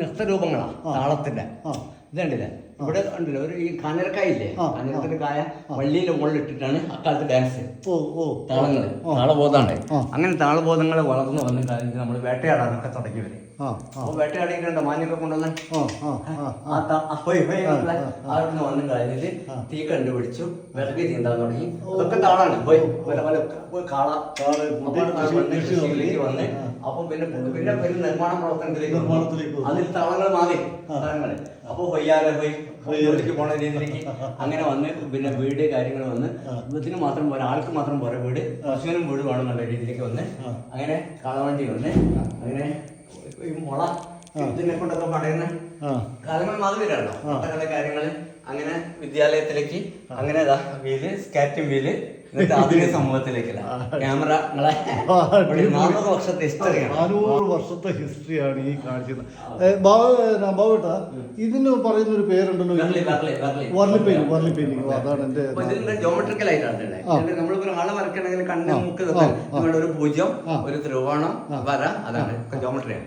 നൃത്തരൂപങ്ങളാണ് താളത്തിന്റെ. ഇതുണ്ടല്ലേ ഇവിടെ ഉണ്ടല്ലോ ഒരു ഈ കാഞ്ഞിരക്കായില്ലേ, കാഞ്ഞിരത്തിന്റെ കായ വള്ളിയിലെ മുകളിലിട്ടിട്ടാണ് അക്കാലത്ത് ഡാൻസ്. താളങ്ങള് താളബോധമാണ്. അങ്ങനെ താളബോധങ്ങളെ വളർന്നു വന്ന കാലത്ത് നമ്മൾ വേട്ടയാടാനൊക്കെ തുടങ്ങി വരും. അപ്പൊ വേട്ടയാടിയിട്ടുണ്ട് മാഞ്ഞൊക്കെ കൊണ്ടുവന്ന് അവിടുന്ന് വന്നു കഴിഞ്ഞിട്ട് തീ കണ്ടുപിടിച്ചു, വിറക് ചീന്താൻ തുടങ്ങി. അതൊക്കെ താളാണ്. പോയി കാള കൃഷിയിലേക്ക് വന്ന് അപ്പൊ പിന്നെ ഒരു നിർമ്മാണ പ്രവർത്തനത്തിലേക്ക് അതിൽ താളങ്ങൾ മാറി താളങ്ങള്. അപ്പൊ ഹൊയ്യാലെ ജോലിക്ക് പോണ രീതിയിലേക്ക് അങ്ങനെ വന്ന് പിന്നെ വീട് കാര്യങ്ങൾ വന്ന് ഇതിന് മാത്രം പോരാ, ആൾക്ക് മാത്രം പോരാ, വീട് പശുവിനും വീട് വേണമെന്നുള്ള രീതിയിലേക്ക് വന്ന് അങ്ങനെ കാളവണ്ടി വന്ന് അങ്ങനെ ഈ മുള ഇതിനെ കൊണ്ടൊക്കെ പടയുന്ന കാലങ്ങൾ മാറി വരാണോ പല കാര്യങ്ങള്. അങ്ങനെ വിദ്യാലയത്തിലേക്ക് അങ്ങനെ വീല് സ്കാറ്റിംഗ് വീല് ആധുനിക സമൂഹത്തിലേക്കല്ല ക്യാമറകളെ 400 വർഷത്തെ ഹിസ്റ്ററിയാണ്. 400 വർഷത്തെ ഹിസ്റ്ററിയാണ് ഈ കാണിക്കുന്നത്. ബാബുട്ട ഇതിന് പറയുന്ന ഒരു പേരുണ്ടല്ലോ, വർലിപ്പെയിന്റിംഗ്. അതാണ് എന്റെ ഇതിന്റെ ജോമെട്രിക്കൽ ആയിട്ടാണ്. നമ്മളിപ്പോ ആളെ വരക്കണമെങ്കിൽ കണ്ണ് മൂക്ക് ഒരു പൂജ്യം ഒരു ത്രികോണം വര, അതാണ് ജോമെട്രി.